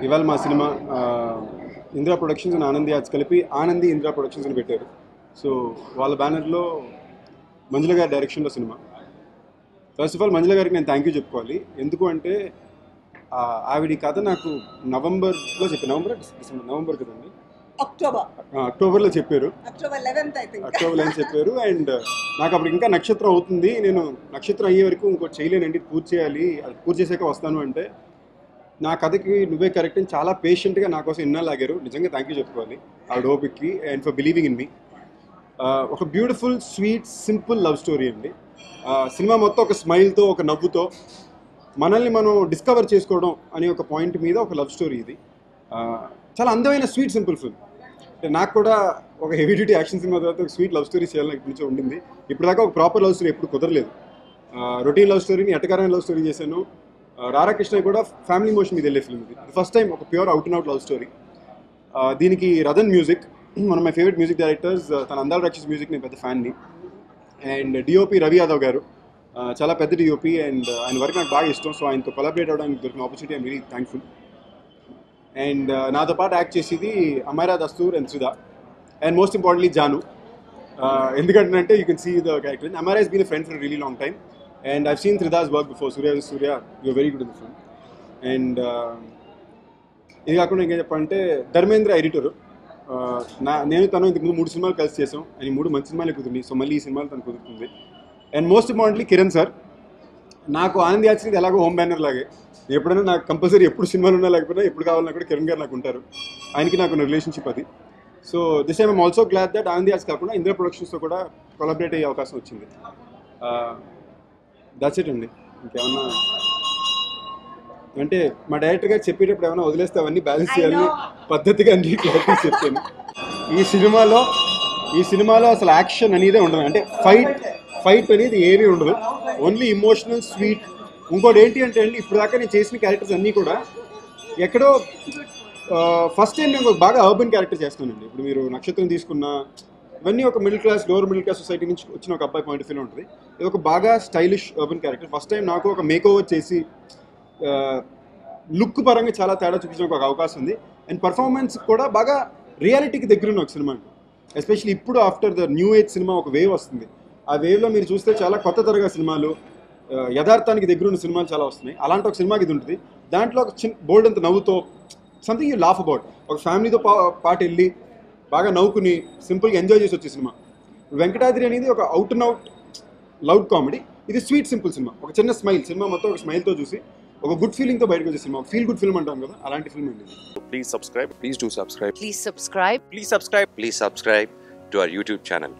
ఇవాళ మా cinema Indira productions and Anandi arts కలిపి ఆనంది ఇందిరా ప్రొడక్షన్స్ అని పెట్టారు. సో వాళ్ళ బ్యానర్లో మంజుల గారి డైరెక్షన్లో సినిమా. ఫస్ట్ ఆఫ్ ఆల్ మంజుల గారికి నేను థ్యాంక్ యూ చెప్పుకోవాలి. ఎందుకు అంటే ఆవిడ కథ నాకు నవంబర్లో చెప్పారు. నవంబర్ కదండి, అక్టోబర్లో చెప్పారు. అక్టోబర్ 11 చెప్పారు. అండ్ నాకు అప్పుడు ఇంకా నక్షత్రం అవుతుంది, నేను నక్షత్రం అయ్యే వరకు ఇంకోటి చేయలేనండి, పూర్తి చేయాలి, అది పూర్తి చేసాక వస్తాను అంటే నా కథకి నువ్వే కరెక్ట్ అని చాలా పేషెంట్గా నా కోసం ఎన్నో లాగారు. నిజంగా థ్యాంక్ యూ చెప్పుకోవాలి ఆవిడ ఓపిక్కి and for believing in me. ఒక beautiful sweet simple love story అండి. సినిమా మొత్తం ఒక స్మైల్తో ఒక నవ్వుతో మనల్ని మనం డిస్కవర్ చేసుకోవడం అనే ఒక పాయింట్ మీద ఒక లవ్ స్టోరీ ఇది. చాలా అందమైన స్వీట్ సింపుల్ ఫిల్మ్. నాకు కూడా ఒక హెవీ డ్యూటీ యాక్షన్ సినిమా తర్వాత ఒక స్వీట్ లవ్ స్టోరీ చేయాలని ఇప్పటి నుంచో ఉండింది. ఇప్పటిదాకా ఒక ప్రాపర్ లవ్ స్టోరీ ఎప్పుడు కుదరలేదు. రొటీన్ లవ్ స్టోరీని ఎటకారమైన లవ్ స్టోరీ చేశాను. రారాకృష్ణ కూడా ఫ్యామిలీ మోషన్ మీద వెళ్ళే ఫిల్మ్ ఇది. ఫస్ట్ టైం ఒక pure out and out love story. దీనికి Radhan music, one of my favourite music directors. తన అందాల రక్షిస్ మ్యూజిక్ నేను పెద్ద ఫ్యాన్ని. అండ్ డిఓపి రవి యాదవ్ గారు, చాలా పెద్ద డిఓపి అండ్ ఆయన వర్క్ నాకు బాగా ఇష్టం. సో ఆయనతో కొలాబరేట్ అవ్వడానికి దొరికిన opportunity I'm very thankful. And నాతో పాటు యాక్ట్ చేసేది Amyra Dastur and Sudha and most importantly Janu. ఎందుకంటే you can see the character. Amyra has been a friend for really long time and I've seen Trida's work before. Surya, you're very good in the film. And ఇది కాకుండా ఇంకా చెప్పాలంటే Dharmendra editor. నేను తను ఇంతకు ముందు 3 సినిమాలు కలిసి చేసాం. అని 3 మంచి సినిమాలే కుదిరినాయి. సో మళ్ళీ ఈ సినిమాలు తను కుదురుతుంది. And most importantly Kiran sir. నాకు ఆనంది ఆర్ట్స్ ఎలాగో హోమ్ బ్యానర్ లాగే, ఎప్పుడైనా నాకు కంపల్సరీ ఎప్పుడు సినిమాలు ఉన్నా లేకపోయినా ఎప్పుడు కావాలన్నా కూడా కిరణ్ గారు నాకు ఉంటారు. ఆయనకి నాకు రిలేషన్షిప్ అది. So this time I'm also glad that Anandi arts కాకుండా ఇందిరా ప్రొడక్షన్స్తో కూడా కొలాబరేట్ అయ్యే అవకాశం వచ్చింది. దట్స్ ఇట్ అండి. ఇంకేమన్నా అంటే మా డైరెక్టర్ గారు చెప్పేటప్పుడు ఏమైనా వదిలేస్తే అవన్నీ బ్యాలెన్స్ చేయాలని పద్ధతిగా అన్ని క్లారిటీస్ చెప్పాను. ఈ సినిమాలో అసలు యాక్షన్ అనేదే ఉండదు. అంటే ఫైట్ అనేది ఏమీ ఉండదు. Only emotional sweet. ఇంకోటి ఏంటి అంటే అండి, ఇప్పుడు దాకా నేను చేసిన క్యారెక్టర్స్ అన్నీ కూడా ఎక్కడో ఫస్ట్ టైం నేను బాగా అర్బన్ క్యారెక్టర్ చేస్తానండి. ఇప్పుడు మీరు నక్షత్రం తీసుకున్న ఇవన్నీ ఒక middle class, lower middle class society నుంచి వచ్చిన ఒక అబ్బాయి పాయింట్ ఆఫ్ వ్యూలో ఉంటుంది. ఇది ఒక బాగా stylish urban character. First time నాకు ఒక మేక్ ఓవర్ చేసి లుక్ పరంగా చాలా తేడా చూపించిన ఒక అవకాశం ఉంది. అండ్ పర్ఫార్మెన్స్ కూడా బాగా రియాలిటీకి దగ్గరున్న ఒక సినిమా అండి. ఎస్పెషల్లీ ఇప్పుడు after the new age cinema ఒక వేవ్ వస్తుంది. ఆ వేవ్లో మీరు చూస్తే చాలా కొత్త తరగా సినిమాలు, యథార్థానికి దగ్గరున్న సినిమాలు చాలా వస్తున్నాయి. అలాంటి ఒక సినిమాకి ఇది ఉంటుంది. దాంట్లో ఒక బోల్డ్ అంత నవ్వుతో సంథింగ్ యూ లాఫ్ అబౌట్, ఒక ఫ్యామిలీతో పాటు వెళ్ళి బాగా నవ్వుకుని సింపుల్గా ఎంజాయ్ చేసి వచ్చే సినిమా. వెంకటాద్రి అనేది ఒక out and out loud comedy. ఇది స్వీట్ సింపుల్ సినిమా. ఒక చిన్న స్మైల్, సినిమా మొత్తం ఒక స్మైల్తో చూసి ఒక గుడ్ ఫీలింగ్తో బయటకు వచ్చే సినిమా. ఫీల్ గుడ్ ఫిల్మ్ అంటాం కదా, అలాంటి ఫిల్మ్ అండి. Please subscribe. Please do subscribe. Please subscribe. Please subscribe. Please subscribe to our YouTube channel.